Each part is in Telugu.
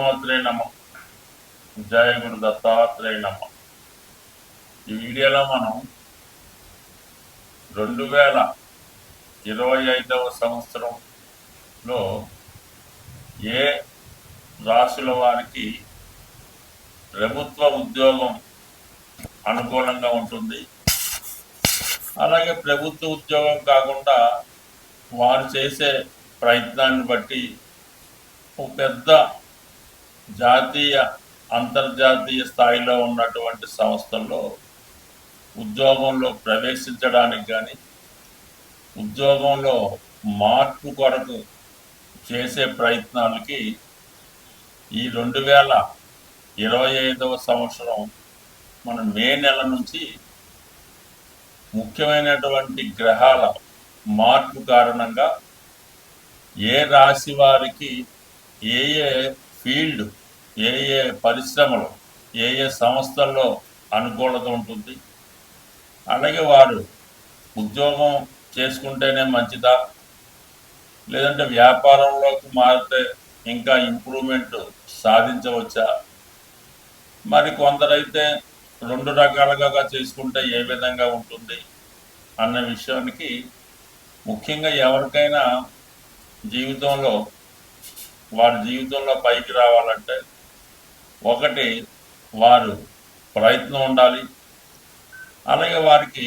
దత్తాత్రేయ నమ. జయ గురు దత్తాత్రేయ నమ. ఈ వీడియోలో మనం 2025వ సంవత్సరంలో ఏ రాశుల వారికి ప్రభుత్వ ఉద్యోగం అనుకూలంగా ఉంటుంది, అలాగే ప్రభుత్వ ఉద్యోగం కాకుండా వారు చేసే ప్రయత్నాన్ని బట్టి ఒక పెద్ద జాతీయ అంతర్జాతీయ స్థాయిలో ఉన్నటువంటి సంస్థల్లో ఉద్యోగంలో ప్రవేశించడానికి కానీ ఉద్యోగంలో మార్పు కొరకు చేసే ప్రయత్నాలకి ఈ 2025వ సంవత్సరం మన మే నెల నుంచి ముఖ్యమైనటువంటి గ్రహాల మార్పు కారణంగా ఏ రాశి వారికి ఏ ఏ ఫీల్డ్, ఏ ఏ పరిశ్రమలు, ఏ ఏ సంస్థల్లో అనుకూలత ఉంటుంది, అలాగే వారు ఉద్యోగం చేసుకుంటేనే మంచిదా, లేదంటే వ్యాపారంలోకి మారితే ఇంకా ఇంప్రూవ్మెంట్ సాధించవచ్చా, మరి కొందరైతే 2 రకాలుగా చేసుకుంటే ఏ విధంగా ఉంటుంది అన్న విషయానికి ముఖ్యంగా ఎవరికైనా జీవితంలో వారి జీవితంలో పైకి రావాలంటే ఒకటి వారు ప్రయత్నం ఉండాలి, అలాగే వారికి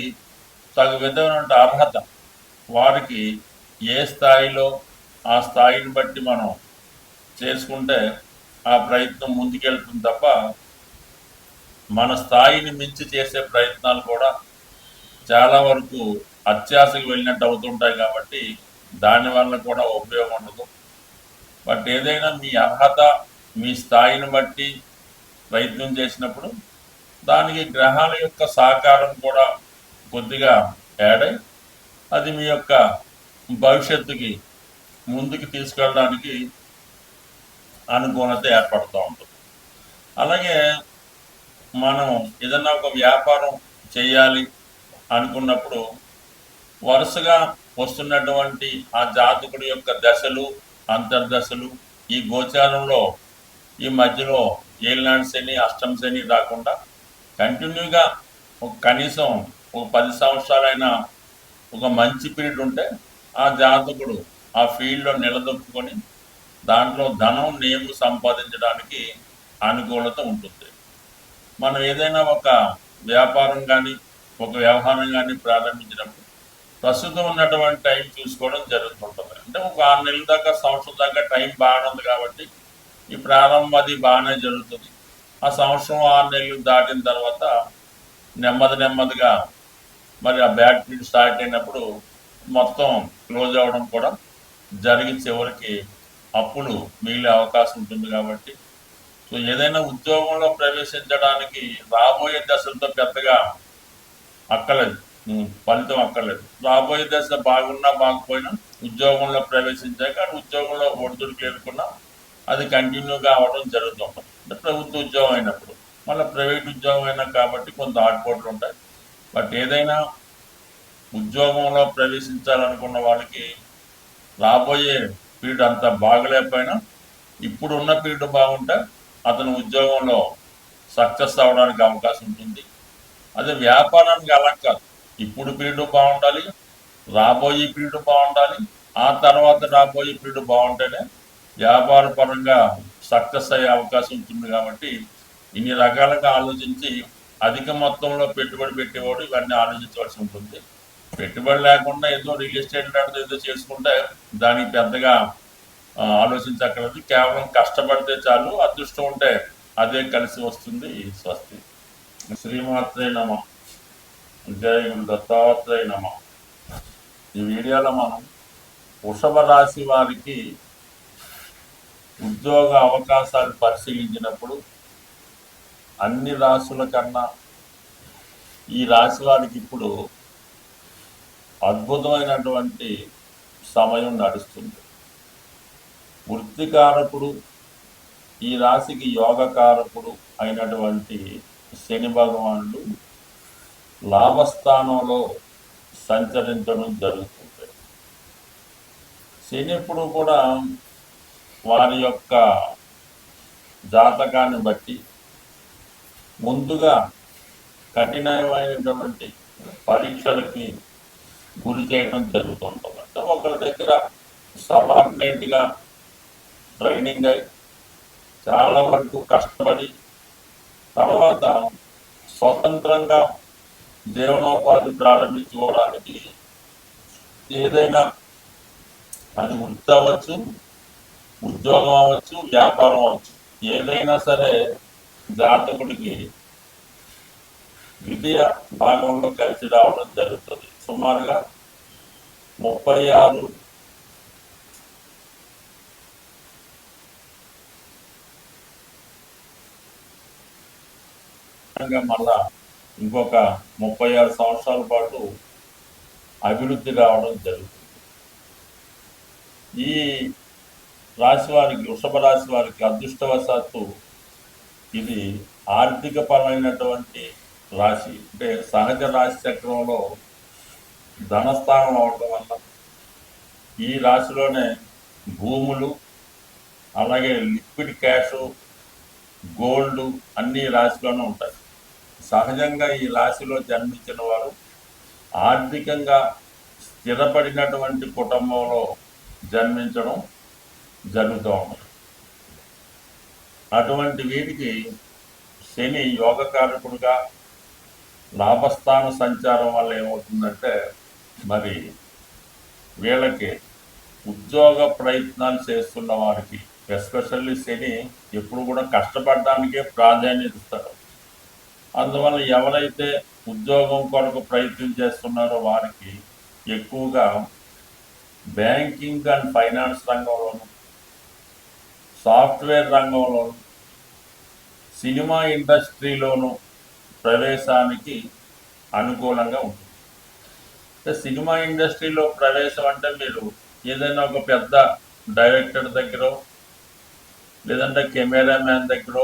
తగు విధమైన అర్హత, వారికి ఏ స్థాయిలో ఆ స్థాయిని బట్టి మనం చేసుకుంటే ఆ ప్రయత్నం ముందుకెళ్తుంది తప్ప మన స్థాయిని మించి చేసే ప్రయత్నాలు కూడా చాలా వరకు అత్యాశకు వెళ్ళినట్టు అవుతుంటాయి. కాబట్టి దానివల్ల కూడా ఉపయోగం ఉండదు. బట్ ఏదైనా మీ అర్హత, మీ స్థాయిని బట్టి ప్రయత్నం చేసినప్పుడు దానికి గ్రహాల యొక్క సహకారం కూడా కొద్దిగా యాడ్ అయి అది మీ యొక్క భవిష్యత్తుకి ముందుకు తీసుకెళ్ళడానికి అనుకూలత ఏర్పడుతూ ఉంటుంది. అలాగే మనం ఏదన్నా ఒక వ్యాపారం చేయాలి అనుకున్నప్పుడు వరుసగా వస్తున్నటువంటి ఆ జాతకుడి యొక్క దశలు, అంతర్దశలు, ఈ గోచారంలో ఈ మధ్యలో ఏలినాడు శని, అష్టమ శని రాకుండా కంటిన్యూగా కనీసం ఒక 10 సంవత్సరాలైనా ఒక మంచి పీరియడ్ ఉంటే ఆ జాతకుడు ఆ ఫీల్డ్లో నిలదొక్కుని దాంట్లో ధనం, నేము సంపాదించడానికి అనుకూలత ఉంటుంది. మనం ఏదైనా ఒక వ్యాపారం కానీ ఒక వ్యవహారం కానీ ప్రారంభించినప్పుడు ప్రస్తుతం ఉన్నటువంటి టైం చూసుకోవడం జరుగుతుంటుంది. అంటే ఒక 6 నెలల దాకా, సంవత్సరం దాకా టైం బాగానే ఉంది కాబట్టి ఈ ప్రారంభం అది బాగానే జరుగుతుంది. ఆ సంవత్సరం 6 నెలలు దాటిన తర్వాత నెమ్మదిగా మరి ఆ బ్యాడ్ పీరియడ్ స్టార్ట్ అయినప్పుడు మొత్తం క్లోజ్ అవ్వడం కూడా జరిగి చివరికి అప్పులు మిగిలే అవకాశం ఉంటుంది. కాబట్టి సో ఏదైనా ఉద్యోగంలో ప్రవేశించడానికి రాబోయే దశలతో పెద్దగా అక్కర్లేదు, ఫలితం అక్కర్లేదు. రాబోయే దశ బాగున్నా బాగుపోయినా ఉద్యోగంలో ప్రవేశించాక ఉద్యోగంలో ఒడిదుడుకు ఎదుర్కొన్నా అది కంటిన్యూగా అవ్వడం జరుగుతుంటుంది. అంటే ప్రభుత్వ ఉద్యోగం అయినప్పుడు, మళ్ళీ ప్రైవేట్ ఉద్యోగం అయినా కాబట్టి కొంత ఆటుపోట్లు ఉంటాయి. బట్ ఏదైనా ఉద్యోగంలో ప్రవేశించాలనుకున్న వాళ్ళకి రాబోయే పీరియడ్ అంత బాగలేకపోయినా ఇప్పుడు ఉన్న పీరియడ్ బాగుంటే అతను ఉద్యోగంలో సక్సెస్ అవ్వడానికి అవకాశం ఉంటుంది. అదే వ్యాపారానికి అలా కాదు, ఇప్పుడు పీరియడ్ బాగుండాలి, రాబోయే పీరియడ్ బాగుండాలి, ఆ తర్వాత రాబోయే పీరియడ్ బాగుంటేనే వ్యాపార పరంగా సక్సెస్ అయ్యే అవకాశం ఉంటుంది. కాబట్టి ఇన్ని రకాలుగా ఆలోచించి అధిక మొత్తంలో పెట్టుబడి పెట్టేవాడు ఇవన్నీ ఆలోచించవలసి ఉంటుంది. పెట్టుబడి లేకుండా ఏదో రియల్ ఎస్టేట్ లాంటిది ఏదో చేసుకుంటే దానికి పెద్దగా ఆలోచించక్కర్లేదు. కేవలం కష్టపడితే చాలు, అదృష్టం ఉంటే అదే కలిసి వస్తుంది. స్వస్తి. శ్రీమాత్రే నమ. జయ గురు దత్తాత్రేయ నమ. ఈ వీడియోలో మనం వృషభ రాశి వారికి ఉద్యోగ అవకాశాలు పరిశీలించినప్పుడు అన్ని రాశుల కన్నా ఈ రాశి వారికి ఇప్పుడు అద్భుతమైనటువంటి సమయం నడుస్తుంది. వృత్తికారకుడు, ఈ రాశికి యోగకారకుడు అయినటువంటి శని భగవానుడు లాభస్థానంలో సంచరించడం జరుగుతుంది. శని ఎప్పుడు కూడా వారి యొక్క జాతకాన్ని బట్టి ముందుగా కఠినమైనటువంటి పరీక్షలకి గురి చేయడం జరుగుతుంటుంది. అంటే ఒకరి దగ్గర సబార్డినేట్గా ట్రైనింగ్ అయి చాలా వరకు కష్టపడి తర్వాత స్వతంత్రంగా జీవనోపాధి ప్రారంభించుకోవడానికి ఏదైనా అది వృత్తి అవ్వచ్చు, ఉద్యోగం అవ్వచ్చు, వ్యాపారం అవ్వచ్చు, ఏదైనా సరే జాతకుడికి విద్య భాగంలో కలిసి రావడం జరుగుతుంది. సుమారుగా 36 మళ్ళా ఇంకొక 36 సంవత్సరాల పాటు అభివృద్ధి రావడం జరుగుతుంది. ఈ రాశి వారికి, వృషభ రాశి వారికి అదృష్టవశాత్తు ఇది ఆర్థిక పరమైనటువంటి రాశి. అంటే సహజ రాశి చక్రంలో ధనస్థానం అవడం వల్ల ఈ రాశిలోనే భూములు, అలాగే లిక్విడ్ క్యాష్, గోల్డ్ అన్ని రాశిలోనే ఉంటాయి. సహజంగా ఈ రాశిలో జన్మించిన వారు ఆర్థికంగా స్థిరపడినటువంటి కుటుంబంలో జన్మించడం జరుగుతూ ఉంటుంది. అటువంటి వీరికి శని యోగకారకుడుగా లాభస్థాన సంచారం వల్ల ఏమవుతుందంటే మరి వీళ్ళకి ఉద్యోగ ప్రయత్నాలు చేస్తున్న వారికి ఎస్పెషల్లీ శని ఎప్పుడు కూడా కష్టపడడానికే ప్రాధాన్యత ఇస్తారు. అందువల్ల ఎవరైతే ఉద్యోగం కొరకు ప్రయత్నం చేస్తున్నారో వారికి ఎక్కువగా బ్యాంకింగ్ అండ్ ఫైనాన్స్ రంగంలోను, సాఫ్ట్వేర్ రంగంలోను, సినిమా ఇండస్ట్రీలోను ప్రవేశానికి అనుకూలంగా ఉంటుంది. అంటే సినిమా ఇండస్ట్రీలో ప్రవేశం అంటే మీరు ఏదైనా ఒక పెద్ద డైరెక్టర్ దగ్గర, లేదంటే కెమెరామ్యాన్ దగ్గర,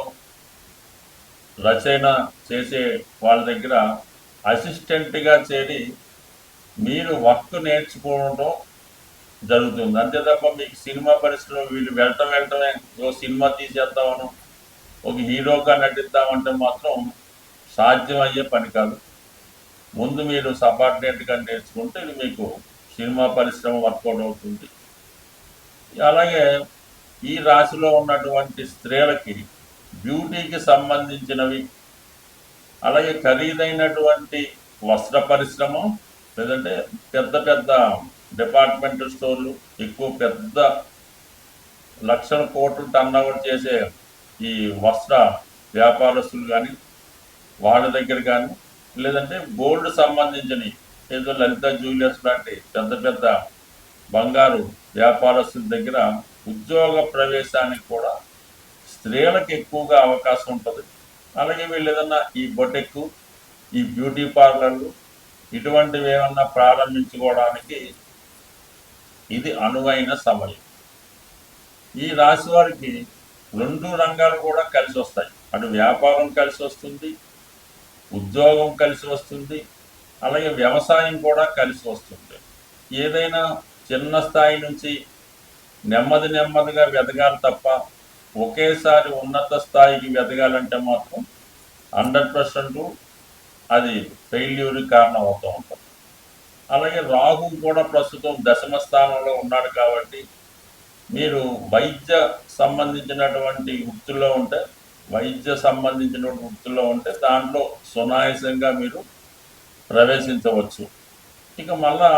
రచన చేసే వాళ్ళ దగ్గర అసిస్టెంట్గా చేరి మీరు వర్క్ నేర్చుకోవడం జరుగుతుంది. అంతే తప్ప మీకు సినిమా పరిశ్రమలో వీళ్ళు వెళ్ళటమే ఓ సినిమా తీసేద్దామను, ఒక హీరోగా నటిద్దామంటే మాత్రం సాధ్యమయ్యే పని కాదు. ముందు మీరు సబార్డినేట్గా నేర్చుకుంటే ఇది మీకు సినిమా పరిశ్రమ వర్కౌట్ అవుతుంది. అలాగే ఈ రాశిలో ఉన్నటువంటి స్త్రీలకి బ్యూటీకి సంబంధించినవి, అలాగే ఖరీదైనటువంటి వస్త్ర పరిశ్రమ, లేదంటే పెద్ద పెద్ద డిపార్ట్మెంటల్ స్టోర్లు, ఎక్కువ పెద్ద లక్షల కోట్లు టర్నోవర్ చేసే ఈ వస్త్ర వ్యాపారస్తులు కానీ వాళ్ళ దగ్గర కానీ, లేదంటే గోల్డ్ సంబంధించినవి ఏదో లలిత జ్యువెలర్స్ లాంటి పెద్ద పెద్ద బంగారు వ్యాపారస్తుల దగ్గర ఉద్యోగ ప్రవేశానికి కూడా స్త్రీలకు ఎక్కువగా అవకాశం ఉంటుంది. అలాగే వీళ్ళు ఏదన్నా ఈ బొటెక్కు, ఈ బ్యూటీ పార్లర్లు ఇటువంటివి ఏమన్నా ప్రారంభించుకోవడానికి ఇది అనువైన సమయం. ఈ రాశి వారికి 2 రంగాలు కూడా కలిసి వస్తాయి. అటు వ్యాపారం కలిసి వస్తుంది, ఉద్యోగం కలిసి వస్తుంది, అలాగే వ్యవసాయం కూడా కలిసి వస్తుంది. ఏదైనా చిన్న స్థాయి నుంచి నెమ్మదిగా వెదగాలి తప్ప ఒకేసారి ఉన్నత స్థాయికి వెదగాలంటే మాత్రం 100% అది ఫెయిల్యూర్కి కారణం అవుతూ ఉంటుంది. అలాగే రాహు కూడా ప్రస్తుతం దశమ స్థానంలో ఉన్నాడు కాబట్టి మీరు వైద్య సంబంధించినటువంటి వృత్తుల్లో ఉంటే, దాంట్లో సునాయాసంగా మీరు ప్రవేశించవచ్చు. ఇక మళ్ళా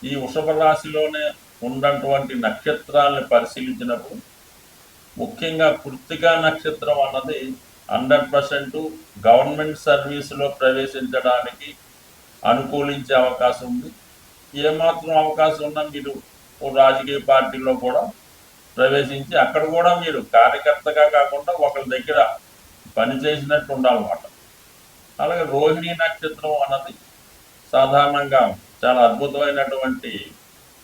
ఈ వృషభ రాశిలోనే ఉన్నటువంటి నక్షత్రాలను పరిశీలించినప్పుడు ముఖ్యంగా కృత్తికా నక్షత్రం అన్నది 100% గవర్నమెంట్ సర్వీసులో ప్రవేశించడానికి అనుకూలించే అవకాశం ఉంది. ఏమాత్రం అవకాశం ఉన్నా మీరు రాజకీయ పార్టీలో కూడా ప్రవేశించి అక్కడ కూడా మీరు కార్యకర్తగా కాకుండా ఒకరి దగ్గర పనిచేసినట్టు ఉండాలన్నమాట. అలాగే రోహిణి నక్షత్రం అన్నది సాధారణంగా చాలా అద్భుతమైనటువంటి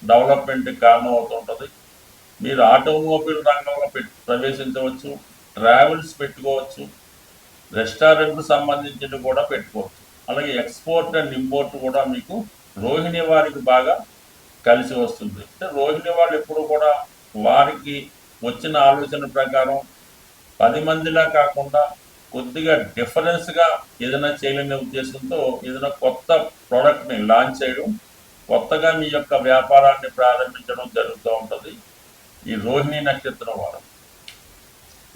డెవలప్మెంట్కి కారణం అవుతుంటుంది. మీరు ఆటోమొబైల్ రంగంలో ప్రవేశించవచ్చు, ట్రావెల్స్ పెట్టుకోవచ్చు, రెస్టారెంట్కు సంబంధించినవి కూడా పెట్టుకోవచ్చు. అలాగే ఎక్స్పోర్ట్ అండ్ ఇంపోర్ట్ కూడా మీకు రోహిణి వారికి బాగా కలిసి వస్తుంది. అంటే రోహిణి వాళ్ళు ఎప్పుడు కూడా వారికి వచ్చిన ఆలోచన ప్రకారం 10 మందిలా కాకుండా కొద్దిగా డిఫరెన్స్గా ఏదైనా చేయాలనే ఉద్దేశంతో ఏదైనా కొత్త ప్రోడక్ట్ని లాంచ్ చేయడం, కొత్తగా మీ యొక్క వ్యాపారాన్ని ప్రారంభించడం జరుగుతూ ఉంటుంది ఈ రోహిణి నక్షత్రం వారు.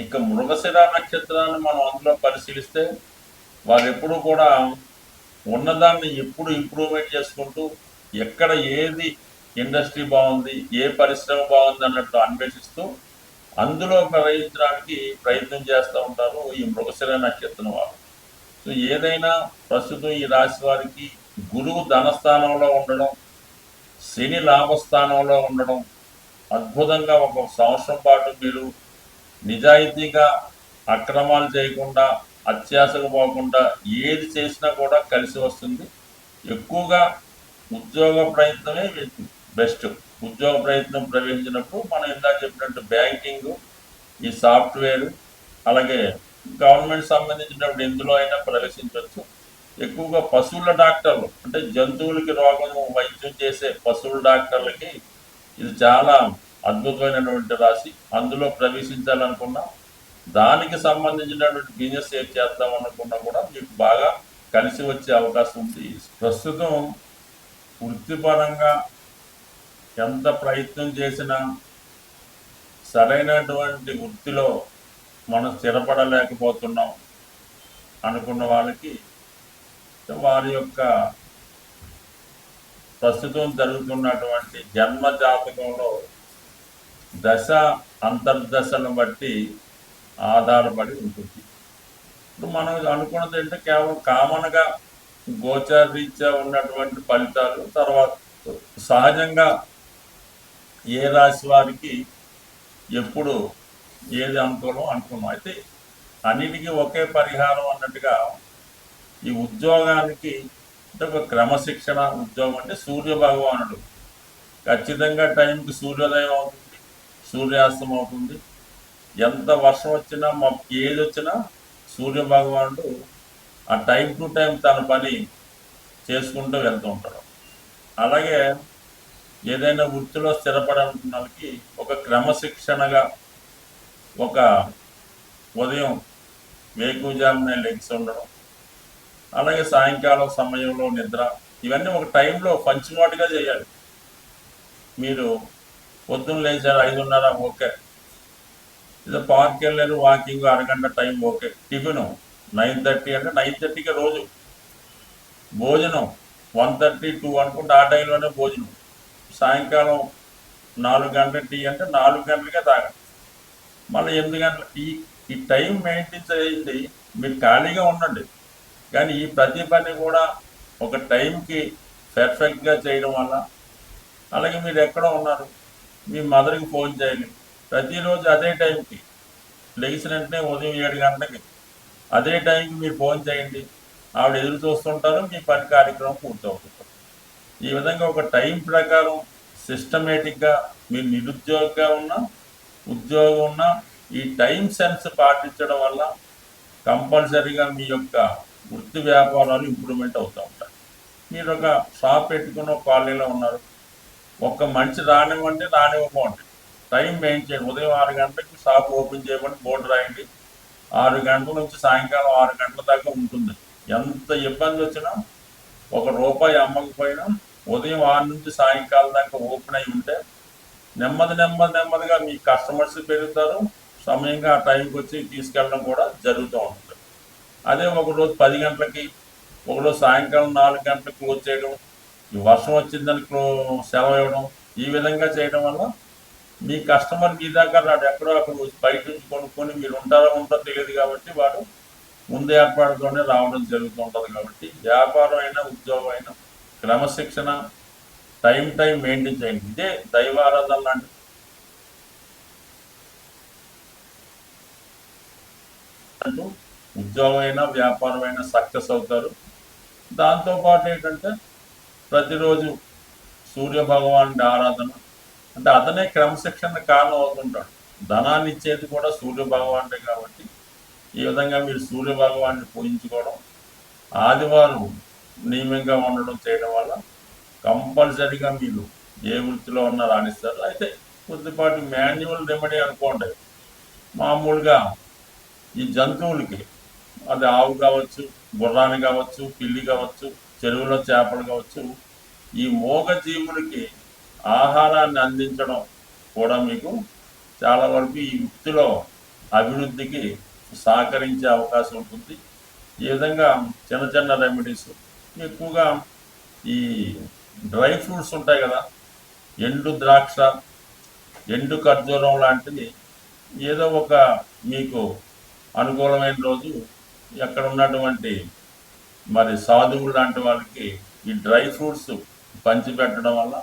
ఇక మృగశిర నక్షత్రాన్ని మనం అందులో పరిశీలిస్తే వారు ఎప్పుడు కూడా ఉన్నదాన్ని ఎప్పుడు ఇంప్రూవ్మెంట్ చేసుకుంటూ ఎక్కడ ఏది ఇండస్ట్రీ బాగుంది, ఏ పరిశ్రమ బాగుంది అన్నట్టు అన్వేషిస్తూ అందులో ప్రవేశించడానికి ప్రయత్నం చేస్తూ ఉంటారు ఈ మృగశిర నక్షత్రం వారు. సో ఏదైనా ప్రస్తుతం ఈ రాశి వారికి గురువు ధనస్థానంలో ఉండడం, శని లాభస్థానంలో ఉండడం, అద్భుతంగా ఒక సంవత్సరం పాటు మీరు నిజాయితీగా అక్రమాలు చేయకుండా, అత్యాశకు పోకుండా ఏది చేసినా కూడా కలిసి వస్తుంది. ఎక్కువగా ఉద్యోగ ప్రయత్నమే బెస్ట్. ఉద్యోగ ప్రయత్నం ప్రవేశించినప్పుడు మనం ఇందాక చెప్పినట్టు బ్యాంకింగ్, ఈ సాఫ్ట్వేర్, అలాగే గవర్నమెంట్ సంబంధించినప్పుడు ఎందులో అయినా ప్రవేశించవచ్చు. ఎక్కువగా పశువుల డాక్టర్లు అంటే జంతువులకి రోగం వైద్యం చేసే పశువుల డాక్టర్లకి ఇది చాలా అద్భుతమైనటువంటి రాశి. అందులో ప్రవేశించాలనుకున్నా, దానికి సంబంధించినటువంటి బిజినెస్ ఏం చేద్దాం అనుకున్నా కూడా మీకు బాగా కలిసి వచ్చే అవకాశం ఉంది. ప్రస్తుతం వృత్తిపరంగా ఎంత ప్రయత్నం చేసినా సరైనటువంటి వృత్తిలో మనం స్థిరపడలేకపోతున్నాం అనుకున్న వాళ్ళకి వారి యొక్క ప్రస్తుతం జరుగుతున్నటువంటి జన్మ జాతకంలో దశ అంతర్దశను బట్టి ఆధారపడి ఉంటుంది. ఇప్పుడు మనం అనుకున్నది అంటే కేవలం కామన్గా గోచారీత్యా ఉన్నటువంటి ఫలితాలు, తర్వాత సహజంగా ఏ రాశి వారికి ఎప్పుడు ఏది అనుకూలం అనుకున్నాం. అయితే అన్నిటికీ ఒకే పరిహారం అన్నట్టుగా ఈ ఉద్యోగానికి అంటే ఒక క్రమశిక్షణ ఉద్యోగం అంటే సూర్య భగవానుడు ఖచ్చితంగా టైంకి సూర్యోదయం అవుతుంది, సూర్యాస్తం అవుతుంది. ఎంత వర్షం వచ్చినా ఏది వచ్చినా సూర్య భగవానుడు ఆ టైం టు టైం తన పని చేసుకుంటూ వెళ్తూ ఉంటాడు. అలాగే ఏదైనా వృత్తిలో స్థిరపడాలనుకున్న వాళ్ళకి ఒక క్రమశిక్షణగా ఒక ఉదయం వేకువజామునే లెగ్స్ ఉండడం, అలాగే సాయంకాలం సమయంలో నిద్ర, ఇవన్నీ ఒక టైంలో పంచుమాటుగా చేయాలి. మీరు పొద్దున్న లేచారు 5:30 ఓకే, ఇదో పార్క్ వెళ్ళారు వాకింగ్ అరగంట టైం ఓకే, టిఫిన్ 9:30 అంటే 9:30కి రోజు భోజనం 1:30 2 అనుకుంటే ఆ టైంలోనే భోజనం, సాయంకాలం 4 గంటల టీ అంటే 4 గంటలకే తాగండి, మళ్ళీ 8 గంటల ఈ టైం మెయింటైన్ చేయండి. మీరు ఖాళీగా ఉండండి, కానీ ఈ ప్రతి పని కూడా ఒక టైంకి పర్ఫెక్ట్గా చేయడం వల్ల, అలాగే మీరు ఎక్కడ ఉన్నారు మీ మదర్కి ఫోన్ చేయాలి ప్రతిరోజు అదే టైంకి, లెగిసిన వెంటనే ఉదయం 7 గంటలకి అదే టైంకి మీరు ఫోన్ చేయండి, ఆవిడ ఎదురు చూస్తుంటారు, మీ పని కార్యక్రమం పూర్తవుతుంది. ఈ విధంగా ఒక టైం ప్రకారం సిస్టమేటిక్గా మీరు నిరుద్యోగిగా ఉన్నా ఉద్యోగం ఉన్నా ఈ టైం సెన్స్ పాటించడం వల్ల కంపల్సరీగా మీ యొక్క వృత్తి వ్యాపారాలు ఇంప్రూవ్మెంట్ అవుతూ ఉంటాయి. మీరు ఒక షాప్ పెట్టుకున్న కాలనీలో ఉన్నారు, ఒక్క మనిషి రానివ్వండి రానివ్వకండి, టైం మెయింటైన్ ఉదయం 6 గంటలకి షాప్ ఓపెన్ చేయమని బోర్డు రాయండి, 6 గంటల నుంచి సాయంకాలం 6 గంటల దాకా ఉంటుంది. ఎంత ఇబ్బంది వచ్చినా ₹1 అమ్మకపోయినా ఉదయం 6 నుంచి సాయంకాలం దాకా ఓపెన్ అయి ఉంటే నెమ్మదిగా మీ కస్టమర్స్ పెరుగుతారు, సమయంగా ఆ టైంకి వచ్చి తీసుకెళ్ళడం కూడా జరుగుతూ ఉంటుంది. అదే ఒకరోజు 10 గంటలకి, ఒకరోజు సాయంకాలం 4 గంటలకు క్లోజ్ చేయడం, ఈ వర్షం వచ్చిందని సెలవు ఇవ్వడం, ఈ విధంగా చేయడం వల్ల మీ కస్టమర్ మీ దాకా రాడు, ఎక్కడో అక్కడ బయట నుంచి కొనుక్కొని మీరు ఉంటారో తెలియదు కాబట్టి వాడు ముందు ఏర్పాటుతోనే రావడం జరుగుతూ ఉంటుంది. కాబట్టి వ్యాపారం అయినా ఉద్యోగం అయినా క్రమశిక్షణ టైం మెయింటైన్ చేయండి. ఇదే దైవారాధన లాంటి ఉద్యోగం అయినా వ్యాపారం అయినా సక్సెస్ అవుతారు. దాంతోపాటు ఏంటంటే ప్రతిరోజు సూర్య భగవానుడి ఆరాధన, అంటే అతనే క్రమశిక్షణ కారణం అవుతుంటాడు. ధనాన్ని ఇచ్చేది కూడా సూర్య భగవానుడే కాబట్టి ఈ విధంగా మీరు సూర్య భగవాన్ని పూజించుకోవడం, ఆదివారం నియమంగా ఉండడం చేయడం వల్ల కంపల్సరీగా మీరు ఏ వృత్తిలో ఉన్నా రాణిస్తారు. అయితే కొద్దిపాటి మాన్యువల్ రెమెడీ అనుకోండి, మామూలుగా ఈ జంతువులకి, అది ఆవు కావచ్చు, గుర్రాన్ని కావచ్చు, పిల్లి కావచ్చు, చెరువులో చేపలు కావచ్చు, ఈ మూగ జీవులకి ఆహారాన్ని అందించడం కూడా మీకు చాలా వరకు ఈ వృత్తిలో అభివృద్ధికి సహకరించే అవకాశం ఉంటుంది. ఈ విధంగా చిన్న చిన్న రెమెడీస్ ఎక్కువగా ఈ డ్రై ఫ్రూట్స్ ఉంటాయి కదా, ఎండు ద్రాక్ష, ఎండు ఖర్జూరం లాంటివి ఏదో ఒక మీకు అనుకూలమైన రోజు ఎక్కడ ఉన్నటువంటి మరి సాధువులు లాంటి వాళ్ళకి ఈ డ్రై ఫ్రూట్స్ పంచిపెట్టడం వల్ల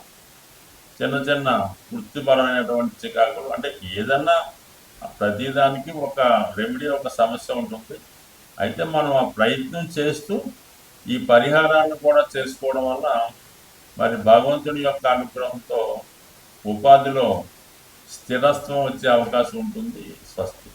చిన్న చిన్న వృత్తిపరమైనటువంటి చికాకులు, అంటే ఏదన్నా ప్రతిదానికి ఒక రెమెడీ, ఒక సమస్య ఉంటుంది. అయితే మనం ఆ ప్రయత్నం చేస్తూ ఈ పరిహారాన్ని కూడా చేసుకోవడం వల్ల మరి భగవంతుని యొక్క అనుగ్రహంతో ఉపాధిలో స్థిరత్వం వచ్చే అవకాశం ఉంటుంది. స్వస్తి.